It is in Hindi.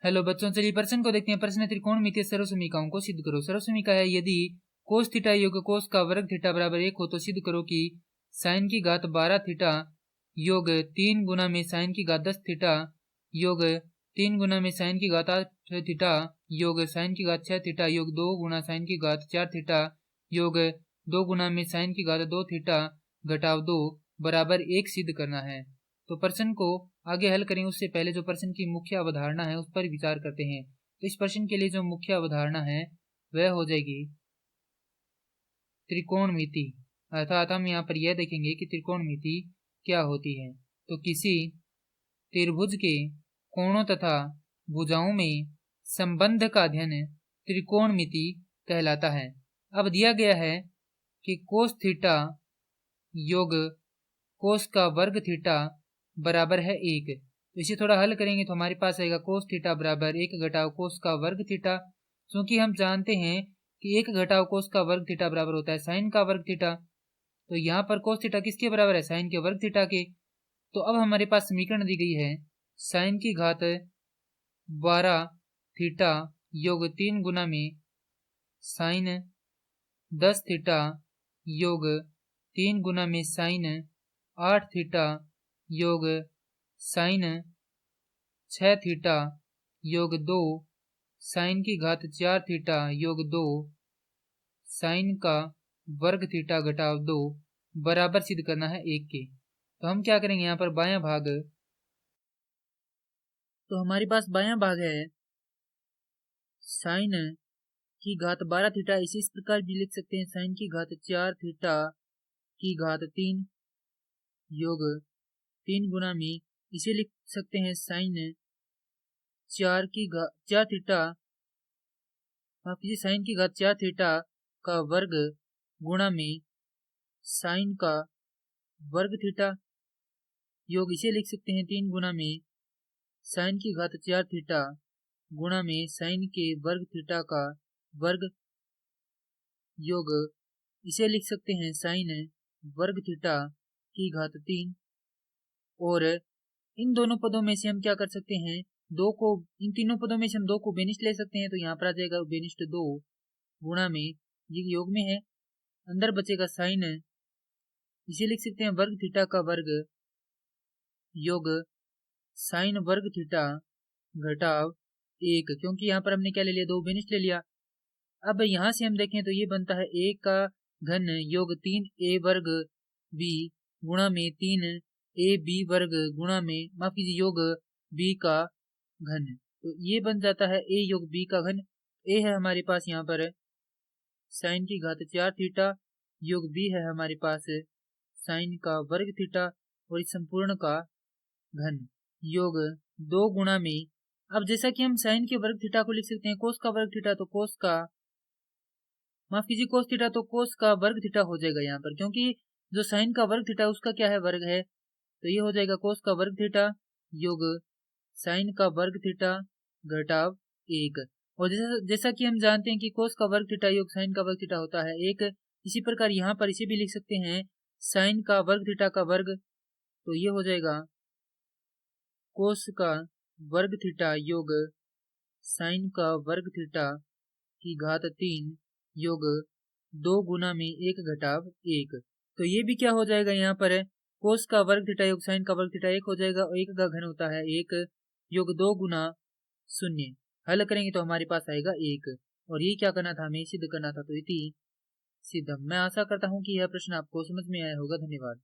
हेलो बच्चों, चलिए प्रश्न को देखते हैं। प्रश्न है त्रिकोणमितीय सर्वसमीकरणों को सिद्ध करो। सर्वसमीका है यदि कोस थीटा योग कोस का वर्ग थीटा बराबर 1 हो तो सिद्ध करो कि साइन की घात 12 थीटा योग 3 गुना में साइन की घात 10 थीटा योग 3 गुना में साइन की घात 8 थीटा योग साइन की घात 6 थीटा योग 2 गुना साइन की घात 4 थीटा योग 2 गुना में साइन की घात 2 थीटा घटाव 2 बराबर 1 सिद्ध करना है। तो प्रश्न को आगे हल करें उससे पहले जो प्रश्न की मुख्य अवधारणा है उस पर विचार करते हैं। तो इस प्रश्न के लिए जो मुख्य अवधारणा है वह हो जाएगी त्रिकोणमिति। अर्थात हम यहाँ पर यह देखेंगे कि त्रिकोणमिति क्या होती है। तो किसी त्रिभुज के कोणों तथा भुजाओं में संबंध का अध्ययन त्रिकोणमिति कहलाता है। अब दिया गया है कि कोस थीटा योग कोस का वर्ग थीटा बराबर है 1। तो इसे थोड़ा हल करेंगे तो हमारे पास आएगा कोस थीटा बराबर 1 घटाव कोस का वर्ग थीटा। क्योंकि हम जानते हैं कि 1 घटाव कोस का वर्ग थीटा बराबर होता है साइन का वर्ग थीटा। तो यहाँ पर कोस थीटा किसके बराबर है? साइन के वर्ग थीटा के। तो अब हमारे पास समीकरण दी गई है साइन की घात 12 थीटा योग 3 गुना में साइन 10 थीटा योग 3 गुना में साइन 8 थीटा योग साइन 6 थीटा योग 2 साइन की घात 4 थीटा योग 2 साइन का वर्ग थीटा घटाव 2 बराबर सिद्ध करना है 1 के। तो हम क्या करेंगे यहाँ पर बायां भाग, तो हमारे पास बायां भाग है साइन की घात 12 थीटा। इस प्रकार भी लिख सकते हैं साइन की घात 4 थीटा की घात 3 योग 3 गुना में इसे लिख सकते हैं साइन 4 थीटा माफ कीजिए साइन की घात 4 थीटा का वर्ग गुणा में साइन का वर्ग थीटा योग इसे लिख सकते हैं 3 गुना में साइन की घात 4 थीटा गुणा में साइन के वर्ग थीटा का वर्ग योग इसे लिख सकते हैं साइन वर्ग थीटा की घात 3। और इन दोनों पदों में से हम क्या कर सकते हैं, इन तीनों पदों में से हम 2 को बेनिष्ठ ले सकते हैं। तो यहाँ पर आ जाएगा बेनिष्ठ 2 गुणा में ये योग में है, अंदर बचेगा साइन इसे लिख सकते हैं वर्ग थीटा का वर्ग योग साइन वर्ग थीटा घटाव 1, क्योंकि यहाँ पर हमने क्या ले लिया, 2 बेनिष्ठ ले लिया। अब यहाँ से हम देखें तो ये बनता है 1 का घन योग 3a वर्ग b गुणा में 3ab वर्ग गुणा में माफ कीजिए योग b का घन। तो ये बन जाता है a योग b का घन। a है हमारे पास यहाँ पर साइन की घात 4 थीटा योग b है हमारे पास साइन का वर्ग थीटा और इस संपूर्ण का घन योग 2 गुणा में। अब जैसा कि हम साइन के वर्ग थीटा को लिख सकते हैं कोस का वर्ग थीटा, तो कोस का माफ कीजिए कोस थीटा, तो कोस का वर्ग थीटा हो जाएगा यहाँ पर, क्योंकि जो साइन का वर्ग थीटा उसका क्या है, वर्ग है। तो ये हो जाएगा कोस का वर्ग थीटा योग साइन का वर्ग थीटा घटाव 1। और जैसा कि हम जानते हैं कि कोस का वर्ग थीटा योग साइन का वर्ग थीटा होता है 1। इसी प्रकार यहाँ पर इसे भी लिख सकते हैं साइन का वर्ग थीटा का वर्ग। तो ये हो जाएगा कोस का वर्ग थीटा योग साइन का वर्ग थीटा की घात 3 योग 2 गुना में 1 घटाव 1। तो ये भी क्या हो जाएगा, यहाँ पर है कोस का वर्ग थीटा योग साइन का वर्ग थीटा 1 हो जाएगा और 1 का घन होता है 1 योग 2 गुना 0। हल करेंगे तो हमारे पास आएगा 1। और ये क्या करना था, हमें सिद्ध करना था। तो इति सिद्धम। मैं आशा करता हूँ कि यह प्रश्न आपको समझ में आया होगा। धन्यवाद।